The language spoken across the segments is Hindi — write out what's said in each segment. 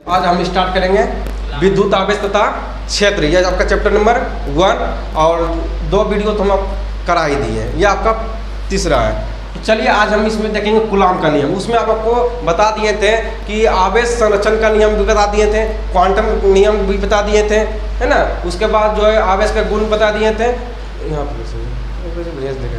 आज हम स्टार्ट करेंगे विद्युत आवेश तथा क्षेत्र। यह आपका चैप्टर नंबर 1 और 2 वीडियो तो हम करा ही दिए हैं, यह आपका तीसरा है। तो चलिए आज हम इसमें देखेंगे कूलाम का नियम। उसमें आप आपको बता दिए थे कि आवेश संरक्षण का नियम भी बता दिए थे, क्वांटम नियम भी बता दिए थे, है ना। उसके बाद जो है आवेश के गुण बता दिए थे। यहाँ पर देखेंगे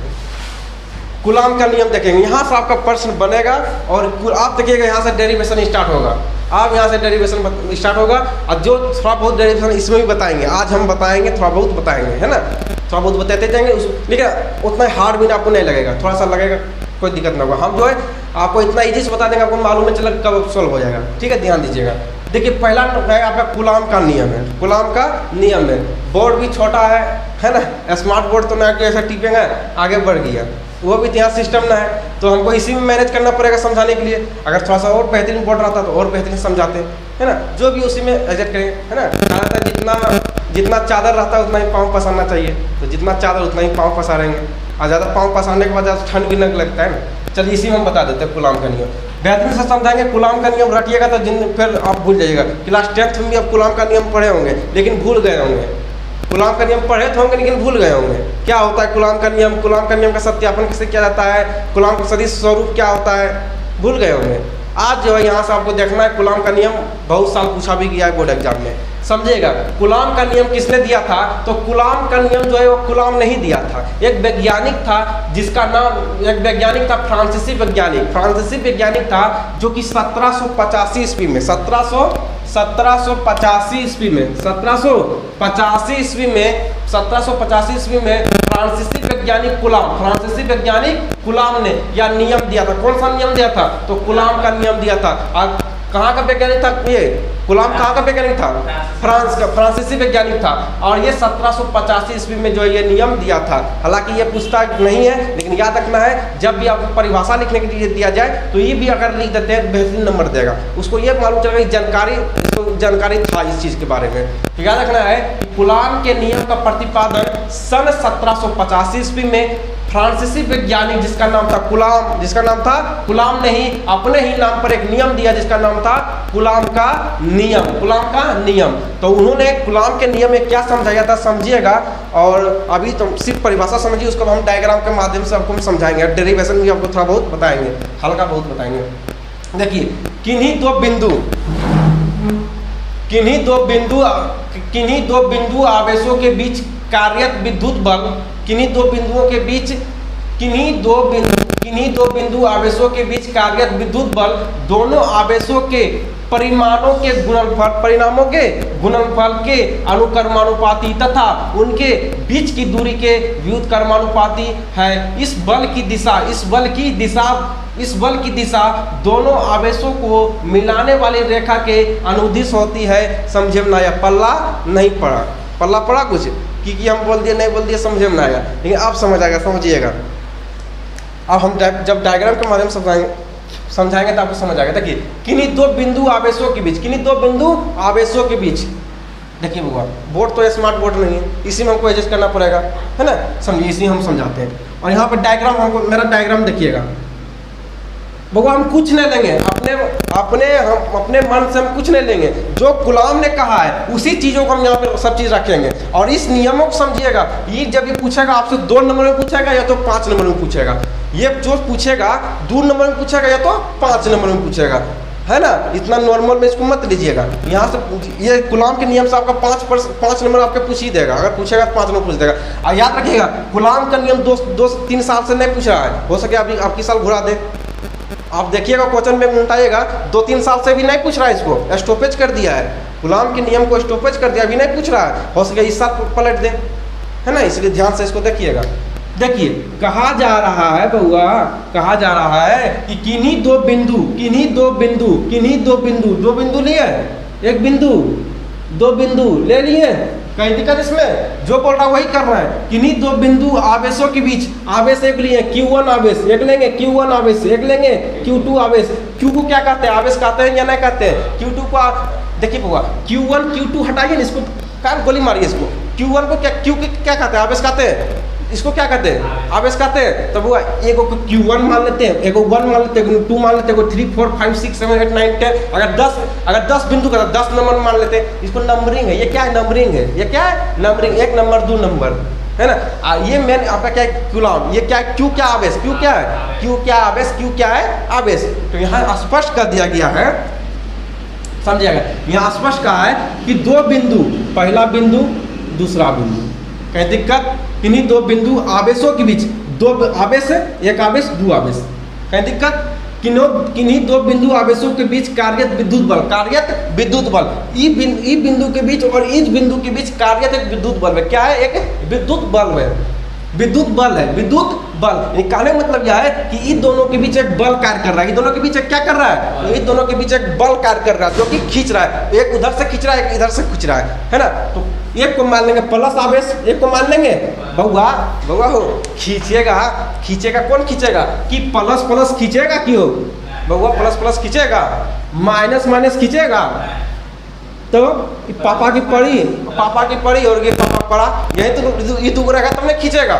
कूलाम का नियम देखेंगे, यहाँ से आपका प्रश्न बनेगा और आप देखिएगा यहाँ से डेरिवेशन स्टार्ट होगा। आप यहाँ से डेरिवेशन स्टार्ट होगा और जो थोड़ा बहुत डेरिवेशन इसमें भी बताएंगे, आज हम बताएंगे, थोड़ा बहुत बताएंगे, है ना। थोड़ा बहुत बताते जाएंगे लेकिन उतना हार्ड भी आपको नहीं लगेगा, थोड़ा सा लगेगा, कोई दिक्कत ना होगा। हम जो है आपको इतना ईजी से बता देंगे, आपको मालूम नहीं चला कब सॉल्व हो जाएगा। ठीक है, ध्यान दीजिएगा। देखिए पहला है आपका कूलाम का नियम है, कूलाम का नियम है। बोर्ड भी छोटा है ना, स्मार्ट बोर्ड तो ना कि ऐसा टिपेंगे आगे बढ़ गया, वो भी यहाँ सिस्टम ना है, तो हमको इसी में मैनेज करना पड़ेगा समझाने के लिए। अगर थोड़ा सा और बेहतरीन बोर्ड रहता तो और बेहतरीन समझाते, है ना। जो भी उसी में एडजस्ट करेंगे, है ना। ज़्यादातर जितना चादर रहता है उतना ही पाँव पसारना चाहिए, तो जितना चादर उतना ही पाँव पसारेंगे, और ज़्यादा पाँव पसारने के बाद ज़्यादा ठंड भी नहीं लगता है ना। चलिए इसी में हम बता देते हैं कूलाम का नियम, बेहतरीन से समझाएंगे। कूलाम का नियम रटिएगा तो फिर आप भूल जाइएगा। क्लास 10th में भी आप कूलाम का नियम पढ़े होंगे लेकिन भूल गए होंगे। कूलाम का नियम पढ़े तो होंगे लेकिन भूल गए होंगे। क्या होता है कूलाम का नियम, कूलाम का नियम का सत्यापन कैसे किया जाता है, कूलाम का सदिश स्वरूप क्या होता है, भूल गए होंगे। आज जो है यहाँ से आपको देखना है कूलाम का नियम बहुत साल पूछा भी गया है बोर्ड एग्जाम में, समझिएगा। कूलाम का नियम किसने दिया था, तो कूलाम का नियम जो है वो कूलाम नहीं दिया था, एक वैज्ञानिक था जिसका नाम, एक वैज्ञानिक था फ्रांसीसी वैज्ञानिक था जो कि 1785 ईस्वी में 1785 ईस्वी में फ्रांसीसी वैज्ञानिक कूलाम ने यह नियम दिया था। कौन सा नियम दिया था, तो कूलाम का नियम दिया था। और कहाँ का वैज्ञानिक था ये, कूलाम कहाँ का वैज्ञानिक था, फ्रांस का, फ्रांसीसी वैज्ञानिक था। और ये 1785 ईस्वी में जो ये नियम दिया था। हालांकि ये पूछता नहीं है लेकिन याद रखना है, जब भी आपको परिभाषा लिखने के लिए दिया जाए तो ये भी अगर लिख देते हैं बेहतरीन नंबर देगा। उसको ये मालूम चलेगा कि जानकारी था इस चीज़ के बारे में। तो याद रखना है कि कूलाम के नियम का प्रतिपादन सन 1785 ईस्वी में फ्रांसीसी वैज्ञानिक जिसका नाम था कूलाम नहीं, अपने ही नाम पर एक नियम दिया जिसका नाम था कूलाम का नियम। तो उन्होंने कूलाम के नियम में क्या समझाया था समझिएगा। और अभी तो सिर्फ परिभाषा समझिए, उसको हम डायग्राम के माध्यम से आपको समझाएंगे, डेरिवेशन भी आपको थोड़ा बहुत बताएंगे, हल्का बहुत बताएंगे। देखिए किन्हीं दो बिंदु आवेशों के बीच कार्यरत विद्युत बल, किन्हीं दो बिंदु आवेशों के बीच कार्यरत विद्युत बल दोनों आवेशों के परिणामों के गुणनफल के अनुक्रमानुपाती तथा उनके बीच की दूरी के व्युत्क्रमानुपाती है। इस बल की दिशा दोनों आवेशों को मिलाने वाली रेखा के अनुदिश होती है। समझे में आया, पल्ला नहीं पड़ा, पल्ला पड़ा कुछ कि हम बोल दिए नहीं बोल दिए, समझे में ना आया, लेकिन आप समझ आएगा, समझिएगा। अब हम जब डायग्राम के माध्यम से समझाएंगे तो आपको समझ आएगा। देखिए किन्हीं दो बिंदु आवेशों के बीच, देखिए भगवा बोर्ड तो स्मार्ट बोर्ड नहीं है, इसी में हमको एडजस्ट करना पड़ेगा, है ना। समझिए, इसी हम समझाते हैं। और यहाँ पर डायग्राम, हमको मेरा डायग्राम देखिएगा भगवान, हम कुछ नहीं लेंगे अपने मन से, हम कुछ नहीं लेंगे। जो कूलाम ने कहा है उसी चीज़ों को हम यहाँ पे सब चीज़ रखेंगे। और इस नियमों को समझिएगा। ये जब ये पूछेगा आपसे 2 नंबर में पूछेगा या तो 5 नंबर में पूछेगा, ये जो पूछेगा 2 नंबर में पूछेगा या तो 5 नंबर में पूछेगा, है ना। इतना नॉर्मल में इसको मत लीजिएगा। यहाँ से ये कूलाम के नियम से आपका 5 नंबर आपके पूछ ही देगा, अगर पूछेगा तो 5 नंबर पूछ देगा। और याद रखिएगा कूलाम का नियम 2-3 साल से नहीं पूछ रहा है, हो सके अभी आपकी साल घुरा दे। आप देखिएगा क्वेश्चन में उल्टाइएगा, 2-3 साल से भी नहीं पूछ रहा है, इसको स्टॉपेज कर दिया है, कूलाम के नियम को स्टॉपेज कर दिया, अभी नहीं पूछ रहा है, हो सके इस साल पलट दे, है ना। इसलिए ध्यान से इसको देखिएगा। देखिए कहा जा रहा है कि किन्हीं दो बिंदु लिए, एक बिंदु, 2 बिंदु ले लिए, कहीं दिक्कत इसमें, जो बोल रहा है वही कर रहा है। किन्हीं दो बिंदु आवेशों के बीच, आवेश एक लिए, Q1 आवेश एक लेंगे, Q1 आवेश एक लेंगे, Q2 आवेश, Q को क्या कहते हैं, आवेश कहते हैं या नहीं कहते हैं, Q2 को देखिए होगा, Q1 Q2 हटाइए ना इसको, कान गोली मारिए इसको, Q1 को क्या, Q क्या कहते हैं, आवेश कहते हैं, इसको क्या कहते हैं? आवेश कहते हैं। तो वो एक को Q1 मान लेते हैं, एक को 1 मान लेते हैं, 2 मान लेते हैं, 3 4 5 6 7 8 9 10। अगर 10 बिंदु का 10 नंबर मान लेते हैं। इसको नंबरिंग है। ये क्या है? नंबरिंग है। ये क्या है? नंबरिंग। 1 नंबर 2 नंबर है ना। ये मेन आपका क्या है? कूलम्ब। ये क्या है? Q क्या आवेश? Q क्या है? Q क्या आवेश? Q क्या है? आवेश। तो यहाँ स्पष्ट कर दिया गया है, समझिएगा। यहाँ स्पष्ट कहा है कि 2 बिंदु, पहला बिंदु दूसरा बिंदु, कहीं दिक्कत? किन्हीं 2 बिंदु आवेशों के बीच, 2 आवेश है, एक आवेश 2 आवेश, कहीं दिक्कत? किन्हीं 2 बिंदु आवेशों के बीच कार्यरत विद्युत बल, कार्यरत विद्युत बल, ई बिंदु के बीच और इस बिंदु के बीच कार्यरत एक विद्युत बल है। क्या है? एक विद्युत बल है, विद्युत बल है, विद्युत बल। कहने का मतलब यह है कि इन दोनों के बीच एक बल कार्य कर रहा है। इन दोनों के बीच एक क्या कर रहा है? तो इन दोनों के बीच एक बल कार्य कर रहा है, जो कि खींच रहा है। एक उधर से खींच रहा है, एक इधर से खींच रहा है ना। तो एक को मान लेंगे प्लस आवेश, एक को मान लेंगे बउआ हो खींचेगा कौन खींचेगा? कि प्लस प्लस खींचेगा, कि हो बउआ प्लस प्लस खींचेगा, माइनस माइनस खींचेगा। तो पापा की पड़ी और ये पापा पड़ा, यही तो ये दो रहेगा, तब नहीं खींचेगा।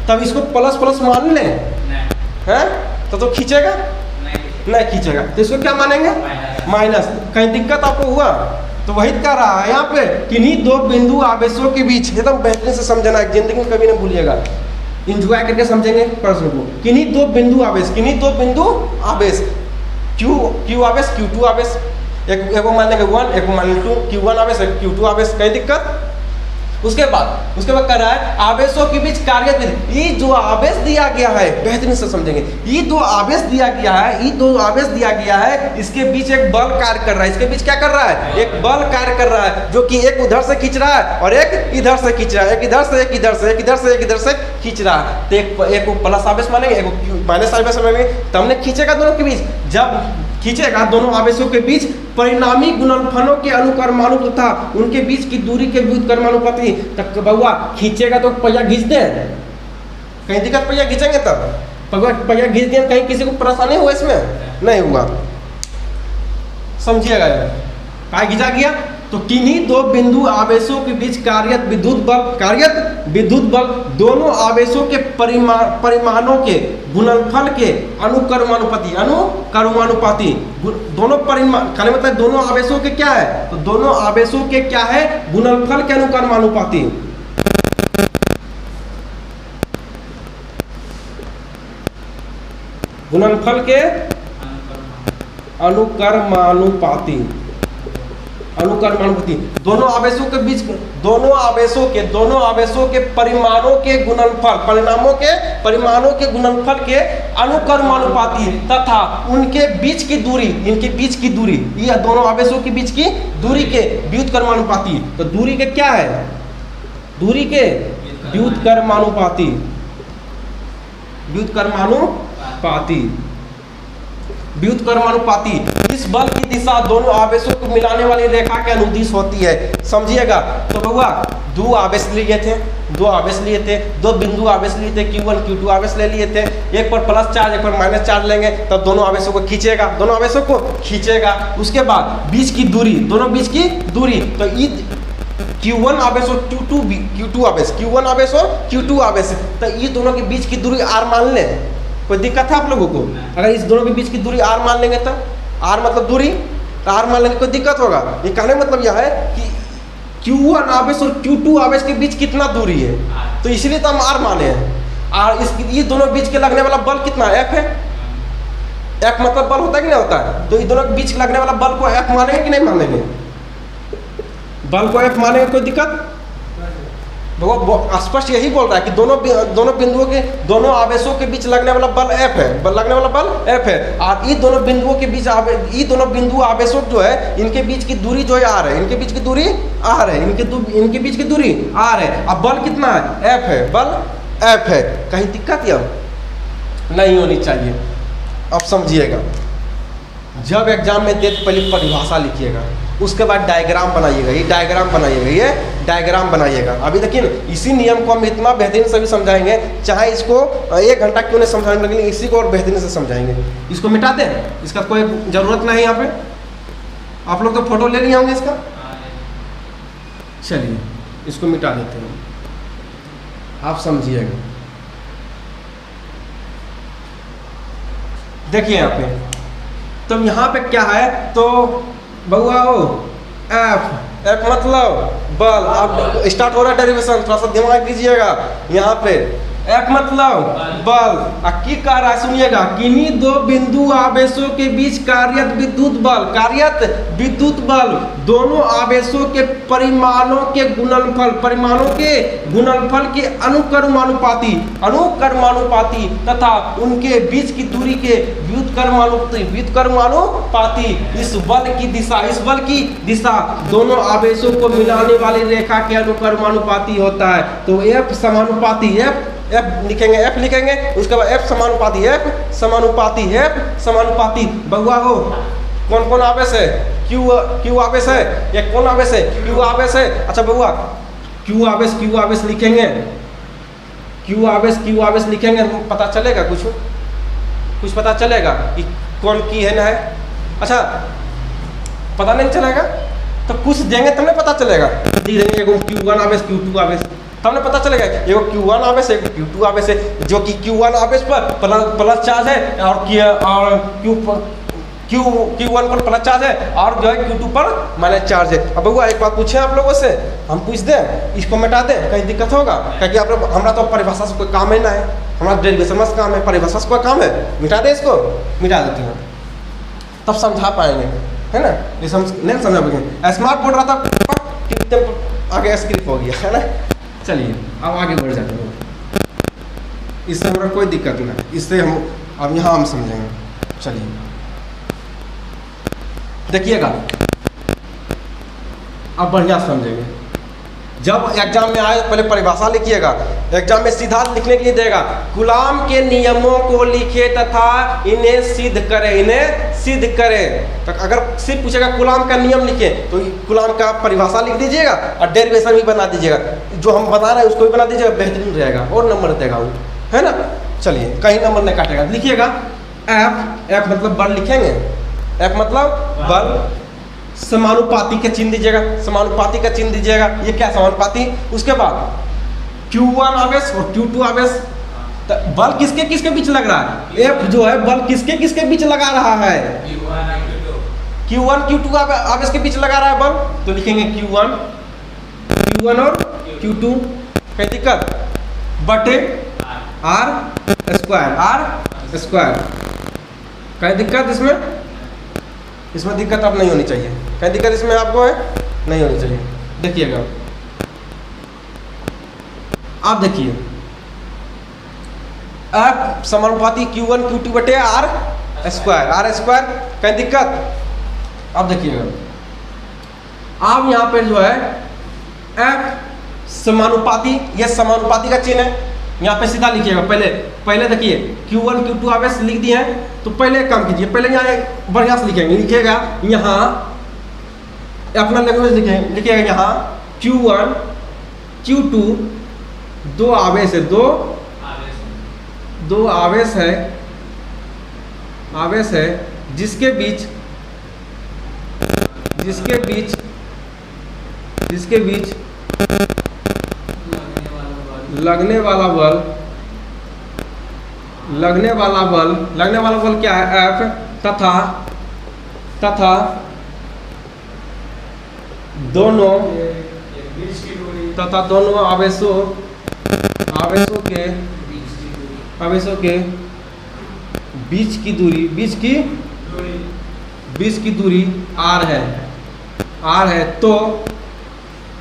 तब इसको प्लस प्लस मान ले हैं तो खींचेगा नहीं खींचेगा। तो इसको क्या मानेंगे? माइनस। कहीं दिक्कत आपको हुआ? तो वही कह रहा है यहाँ पे, किन्हीं 2 बिंदु आवेशों के बीच, एकदम बेहतरीन से समझना है, जिंदगी में कभी नहीं भूलिएगा, इंजॉय करके समझेंगे प्रश्न को। किन्हीं 2 बिंदु आवेश, किन्हीं 2 बिंदु आवेश, Q आवेश, Q2 आवेश, एक को मान लेंगे 1, एक को मान लेंगे 2, Q1 आवेश, Q2 आवेश, कहीं दिक्कत? उसके बाद कर रहा है आवेशों के बीच कार्यरत विद्युत। ये जो आवेश दिया गया है, बेहतरीन से समझेंगे, ये 2 आवेश दिया गया है, ये 2 आवेश दिया गया है, इसके बीच एक बल कार्य कर रहा है। इसके बीच क्या कर रहा है? एक बल कार्य कर रहा है, जो कि एक उधर से खींच रहा है और एक इधर से खींच रहा है, एक इधर से एक इधर से, एक इधर से एक इधर से खींच रहा है। तो एक को प्लस आवेश मानेंगे, एक को माइनस आवेश मानेंगे, तब हमने खींचेगा दोनों के बीच। जब खींचेगा दोनों आवेशों के बीच परिणामी गुणनफलों के अनुक्रमानुपाती तथा उनके बीच की दूरी के व्युत्क्रमानुपाती तक बउआ खींचेगा तो पहिया खींच दे, कहीं दिक्कत? पहिया खींचेंगे तब पहिया खींच दिया, कहीं किसी को परेशानी हुआ? इसमें नहीं हुआ, समझिएगा। कहाँ खींचा गया? तो किन्हीं 2 बिंदु आवेशों के बीच कार्यरत विद्युत बल दोनों आवेशों के परिमाणों के गुणनफल के अनुक्रमानुपाती दोनों परिमाण, कहने मतलब दोनों आवेशों के क्या है? तो दोनों आवेशों के क्या है? गुणनफल के अनुक्रमानुपाती। गुणनफल के अनुक्रमानुपाती दोनों आवेशों के बीच, दोनों आवेशों के परिमाणों के गुणनफल, परिमाणों के गुणनफल के अनुक्रमानुपाती तथा उनके बीच की दूरी, इनके बीच की दूरी, ये दोनों आवेशों के बीच की दूरी के व्युत्क्रमानुपाती। तो दूरी के क्या है? दूरी के व्युत्क्रमानुपाती, व्युत्क्रमानुपाती। इस बल की दिशा दोनों आवेशों को मिलाने वाली रेखा के अनुदिश होती है, समझिएगा। तो बउआ 2 आवेश लिए थे, 2 बिंदु आवेश लिए थे, Q1 Q2 आवेश ले लिए थे। एक पर प्लस चार्ज, एक पर माइनस चार्ज लेंगे, तब दोनों आवेशों को खींचेगा। उसके बाद बीच की दूरी, दोनों बीच की दूरी, तो Q1 आवेश और Q2 आवेश, Q1 आवेश और Q2 आवेश, तो ये दोनों के बीच की दूरी R मान लें। कोई दिक्कत है आप लोगों को? अगर इस दोनों के बीच की दूरी R मान लेंगे, तो R मतलब दूरी, तो R मान लेंगे, कोई दिक्कत होगा? ये कहने का मतलब यह है कि Q1 आवेश और Q2 आवेश के बीच कितना दूरी है, तो इसलिए तो हम R माने हैं। ये दोनों बीच के लगने वाला बल कितना है? F है। F मतलब बल होता है कि नहीं होता है? तो ये दोनों के बीच लगने वाला बल को F मानेंगे कि नहीं मानेंगे? बल को F मानेंगे, कोई दिक्कत? स्पष्ट यही बोल रहा है कि दोनों बिंदुओं के, दोनों आवेशों के बीच लगने वाला बल F है, F है। और ये दोनों बिंदुओं के बीच, ये दोनों बिंदु आवेशों जो है, इनके बीच की दूरी जो है R है, इनके बीच की दूरी R है, इनके बीच की दूरी R है। अब बल कितना है? F है, बल F है। कहीं दिक्कत या नहीं होनी चाहिए। अब समझिएगा, जब एग्जाम में दे तो पहले परिभाषा लिखिएगा, उसके बाद डायग्राम बनाइएगा, ये डायग्राम बनाइएगा। अभी देखिए इसी नियम को हम इतना बेहतरीन से भी समझाएंगे, चाहे इसको 1 घंटा क्यों नहीं समझाएंगे, लेकिन इसी को और बेहतरीन से समझाएंगे। इसको मिटा दें, इसका कोई ज़रूरत नहीं है यहाँ पे। आप लोग तो फोटो ले लिए होंगे इसका, चलिए इसको मिटा देते हैं, आप समझिएगा। देखिए यहाँ पे, तो यहाँ पे क्या है, तो बउआ हो एफ मतलब बल। अब स्टार्ट हो रहा है डेरिवेशन, थोड़ा सा दिमाग दीजिएगा। यहाँ पे एफ मतलब बल, की कह रहा है सुनिएगा, किन्हीं दो बिंदु आवेशों के बीच कार्यरत विद्युत बल, कार्यरत विद्युत बल दोनों आवेशों के परिमाणों के गुणनफल के अनुक्रमानुपाती तथा उनके बीच की दूरी के व्युत्क्रमानुपाती। इस बल की दिशा दोनों आवेशों को मिलाने वाली रेखा के अनुक्रमानुपाती होता है। तो एफ समानुपाती, एफ लिखेंगे, उसके बाद एफ समानुपाती। बउआ हो कौन कौन आवेश है, क्यू आवेश है, ये कौन आवेश है, क्यू आवेश है। अच्छा बउआ क्यू आवेश लिखेंगे, क्यू आवेश लिखेंगे, पता चलेगा कुछ पता चलेगा कि कौन की है ना है। अच्छा पता नहीं चलेगा तो कुछ देंगे तब नहीं पता चलेगा, देंगे एगो Q1 आवेश Q2 आवेश, तब नहीं पता चलेगा। एगो Q1 आवेश है, Q2 आवेश है, जो कि Q1 आवेश पर प्लस चार्ज है और Q1 पर प्लस चार्ज है और जो है Q2 पर माइनस चार्ज है। अब बउआ एक बात पूछे आप लोगों से, हम पूछ दें, इसको मिटा दें, कहीं दिक्कत होगा? क्योंकि आप लोग, हमारा तो परिभाषा से कोई काम ही ना है, हमारा डेरिवेशन में काम है, परिभाषा से कोई काम है, मिटा दे इसको, मिटा देते हैं तब समझा पाएंगे, है ना। नहीं समझा पाएंगे। स्मार्ट बोर्ड रहा था कितने आगे स्क्रिप्ट हो गया, है ना। चलिए अब आगे बढ़ जाते हैं, इससे हमारा कोई दिक्कत नहीं, इससे हम अब यहाँ हम समझेंगे। चलिए देखिएगा, अब बढ़िया समझेंगे। जब एग्जाम में आए पहले परिभाषा लिखिएगा, एग्जाम में सीधा लिखने के लिए देगा, गुलाम के नियमों को लिखे तथा इन्हें सिद्ध करें। तो अगर सिर्फ पूछेगा गुलाम का नियम लिखे तो गुलाम का परिभाषा लिख दीजिएगा और डेरिवेशन भी बना दीजिएगा, जो हम बता रहे हैं उसको भी बना दीजिएगा, बेहतरीन रहेगा और नंबर देगा वो, है ना। चलिए कहीं नंबर नहीं काटेगा, लिखिएगा एफ मतलब बल लिखेंगे, एफ मतलब बल, समानुपाती का चिन्ह दीजिएगा, ये क्या समानुपाती। उसके बाद Q1 आवेश और Q2 आवेश, तो बल किसके बीच लग रहा है, एफ जो है बल किसके बीच लगा रहा है, Q1 Q2 आवेश के बीच लगा रहा है बल, तो लिखेंगे Q1 और Q2, कहीं दिक्कत, बटे R स्क्वायर, कहीं दिक्कत इसमें दिक्कत अब नहीं होनी चाहिए, कहीं दिक्कत इसमें आपको है नहीं होनी चाहिए। देखिएगा आप देखिए, F समानुपाती Q1 Q2 बटे R स्क्वायर, कहीं दिक्कत। अब देखिएगा आप यहाँ पे जो है F समानुपाती, ये समानुपाती का चिन्ह है, यहाँ पे सीधा लिखिएगा। पहले देखिए Q1 Q2 आवेश लिख दिए हैं, तो पहले काम कीजिए, पहले यहाँ बढ़िया से लिखिएगा, यहाँ अपना लैंग्वेज लिखिएगा, यहाँ Q1 Q2 दो आवेश है, जिसके बीच लगने वाला बल क्या है, F, तथा दोनों आवेशों के बीच की दूरी R है।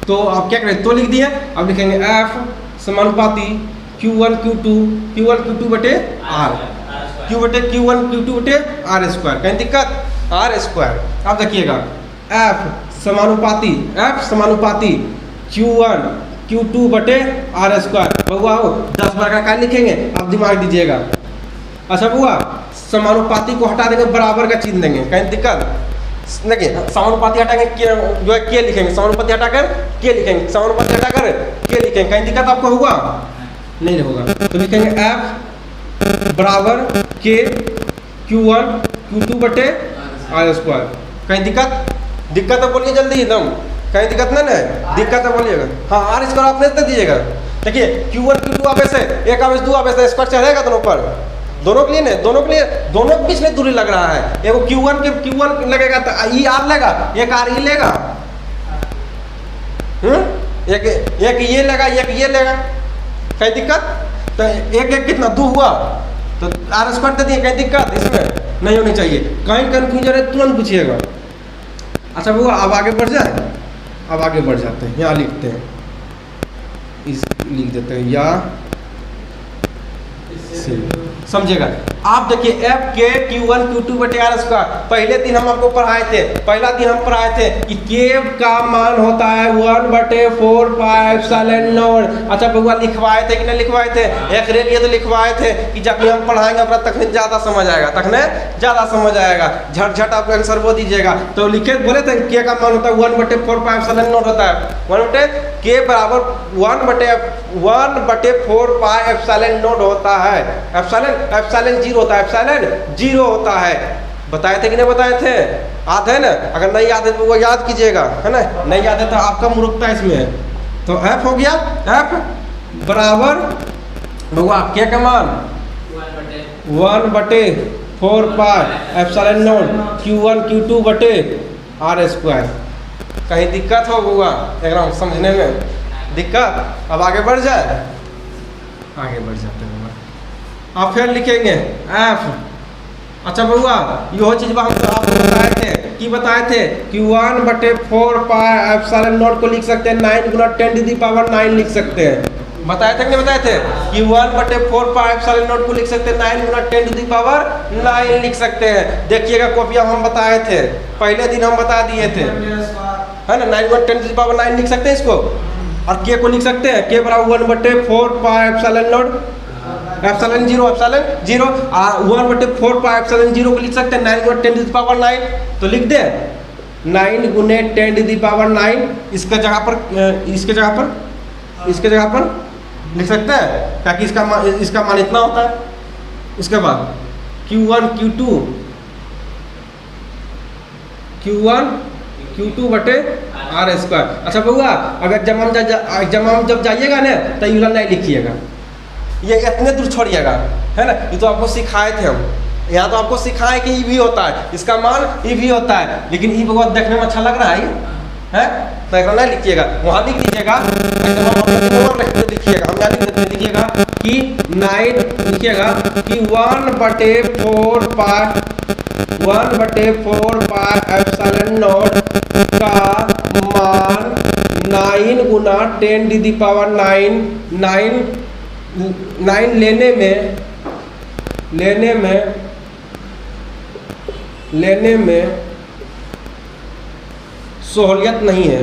तो आप क्या करें, तो लिख दिए, अब लिखेंगे F समानुपाती Q1 Q2 बटे R, Q1 Q2 बटे R स्क्वायर, कहीं दिक्कत, R स्क्वायर। अब देखिएगा F समानुपाती Q1 Q2 बटे R स्क्वायर। बउआ हो 10 बार का क्या लिखेंगे, आप दिमाग दीजिएगा। अच्छा बउआ समानुपाती को हटा देंगे, बराबर का चिन्ह देंगे, कहीं दिक्कत। देखिए समानुपाती हटाकर जो है के लिखेंगे, समानुपाती हटाकर के लिखेंगे, कहीं दिक्कत आपको होगा नहीं होगा। तो लिखेंगे F बराबर के Q1 Q2 बटे R स्क्वायर, कहीं दिक्कत है बोलिए जल्दी एकदम, कहीं दिक्कत नहीं है, दिक्कत है बोलिएगा। हाँ R स्क्वायर आप दे दीजिएगा। देखिए Q1 Q2 आवेश है, एक आवेश 2 आवेश है, स्क्वायर चढ़ेगा दोनों पर, दोनों के लिए नहीं, दोनों के लिए, दोनों के बीच में दूरी लग रहा है। एक Q1 के Q1 लगेगा तो ई आर लेगा, एक आर ई लेगा, एक ये लेगा, एक ये लेगा, कहीं दिक्कत? तो एक कितना 2 हुआ तो आर स्क्वायर दे दिए, कहीं दिक्कत इसमें नहीं होनी चाहिए। कहीं कन्फ्यूजन है तुरंत पूछिएगा। अच्छा वो अब आगे बढ़ जाए, अब आगे बढ़ जाते हैं, यहाँ लिखते हैं, इस लिख देते हैं या समझेगा। आप देखिए एफ के Q1 Q2 बटे आर स्क्वायर, पहले दिन हम आपको पढ़ाए थे, पहला दिन हम पढ़ाए थे कि के का मान होता है 1/4πε0। अच्छा बउआ लिखवाए थे कि नहीं लिखवाए थे? एक रे लिए तो लिखवाए थे कि जब भी हम पढ़ाएंगे अपना तखने ज़्यादा समझ आएगा, तखने ज़्यादा समझ आएगा। झट आप आंसर वो दीजिएगा। तो लिखे बोले थे के का मान होता है 1/4πε0 होता है, 1/के बराबर 1/4πε0 होता है। एप्सिलॉन 0 होता है, एप्सिलॉन 0 होता है। बताए थे कि नहीं बताए थे? याद है ना? अगर नहीं याद है तो वो याद कीजिएगा, है ना? नहीं याद है तो आपका मूर्खता इसमें है। तो एफ हो गया, एफ बराबर बउआ क्या का मान 1/4πε0 Q1 Q2 बटे आर स्क्वायर। कहीं दिक्कत हो बउआ एकदम समझने में दिक्कत? अब आगे बढ़ जाए, आगे बढ़ जाते हैं। आप फिर लिखेंगे एफ। अच्छा बउआ यह चीज हम आपको बताए थे कि बताए थे कि 1/4πε0 को लिख सकते हैं 9 × 10⁻9 लिख सकते हैं। बताए थे कि नहीं बताए थे कि 1/4πε0 को लिख सकते हैं 9 × 10⁻9 लिख सकते हैं। देखिएगा कॉपियाँ हम बताए थे, पहले दिन हम बता दिए थे, है ना? 9 × 10⁻9 लिख सकते हैं इसको। और के को लिख सकते हैं के बराबर 1/4πε0 एप्सिलॉन 0 1/4πε0 को लिख सकते हैं 9 × 10⁻9। तो लिख दे 9 × 10⁻9 इसके जगह पर लिख सकते हैं, ताकि इसका मान इतना होता है। इसके बाद Q1 Q2 बटे आर स्क्वायर। अच्छा बउआ अगर जब हम जब जाइएगा ना तो यूला नहीं लिखिएगा, ये इतने दूर छोड़िएगा, है ना? ये तो आपको सिखाए थे हम, यहाँ तो आपको सिखाए कि ई भी होता है, इसका मान ई भी होता है, लेकिन ई बहुत देखने में अच्छा लग रहा है तो एक नहीं लिखिएगा, वहाँ लिख दीजिएगा। लिखिएगा हम यहाँ लिखिएगा कि 9 लिखिएगा कि 1/4πε0 का मान 9 × 10⁻9 9 लेने में सहूलियत नहीं है,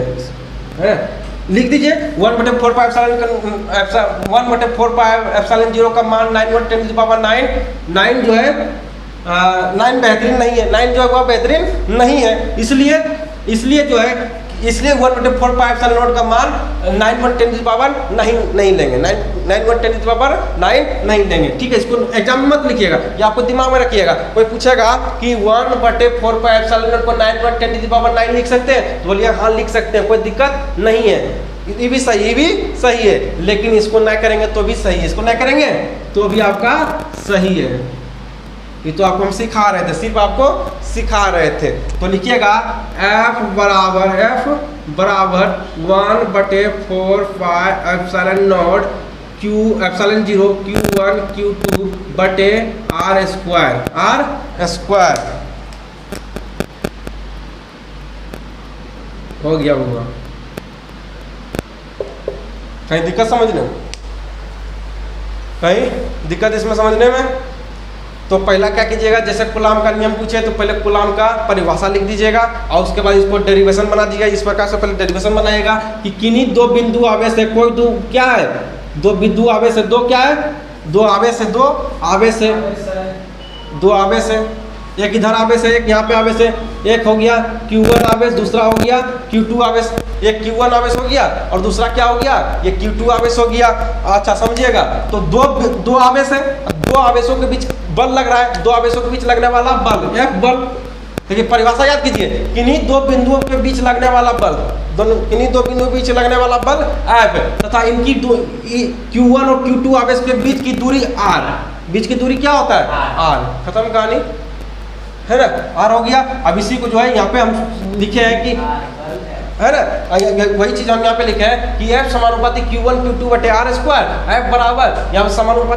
लिख दीजिए 1/4πε0 का मान 9 × 10⁻9। 9 जो है 9 बेहतरीन नहीं है, 9 जो है वह बेहतरीन नहीं है, इसलिए जो है 1/4πε0 का मान 9 × 10⁻9 नहीं लेंगे, 9 × 10⁻9 नहीं लेंगे। ठीक है, इसको एग्जाम में मत लिखिएगा, ये आपको दिमाग में रखिएगा। कोई पूछेगा कि 1/4πε0 को 9 × 10⁻9 लिख सकते हैं तो बोलिए हाँ लिख सकते हैं, कोई दिक्कत नहीं है। ये भी सही है, लेकिन इसको ना करेंगे तो भी सही है, इसको ना करेंगे तो भी आपका सही है। ये तो आपको हम सिखा रहे थे, सिर्फ आपको सिखा रहे थे। तो लिखिएगा F बराबर 1/4πε0 एप्सिलॉन 0 Q1 Q2 बटे आर स्क्वायर हो गया होगा। कहीं दिक्कत समझने में, कहीं दिक्कत इसमें समझने में? तो पहला क्या कीजिएगा, जैसे कूलाम का नियम पूछे तो पहले कूलाम का परिभाषा लिख दीजिएगा और उसके बाद इसको डेरिवेशन बना दीजिएगा। इस प्रकार से पहले डेरिवेशन बनाइएगा कि किन्हीं दो बिंदु आवेश से कोई दो क्या है, दो बिंदु आवेश से दो क्या है, दो आवेश है, एक इधर आवेश है, एक यहाँ पे आवेश है। एक हो गया Q1 आवेश, दूसरा हो गया Q2 आवेश। एक Q1 आवेश हो गया और दूसरा क्या हो गया, ये Q2 आवेश हो गया। अच्छा समझिएगा, तो दो आवेश है, दो आवेशों के बीच बल लग रहा है, दो आवेशों के बीच लगने वाला बल F बल। देखिए परिभाषा याद कीजिए, किन्हीं दो बिंदुओं के बीच लगने वाला बल, किन्हीं दो बिंदुओं के बीच लगने वाला बल F तथा इनकी Q1 और Q2 आवेश के बीच की दूरी R, बीच की दूरी क्या होता है आर, खत्म कहानी है ना। आर हो गया। अब इसी को जो है यहाँ पे हम लिखे हैं कि है ना, वही चीज हम यहाँ पे लिखे हैं कि F समानुपाती Q1 Q2 बटे R स्क्वायर, F बराबर यहाँ पे समानुपाती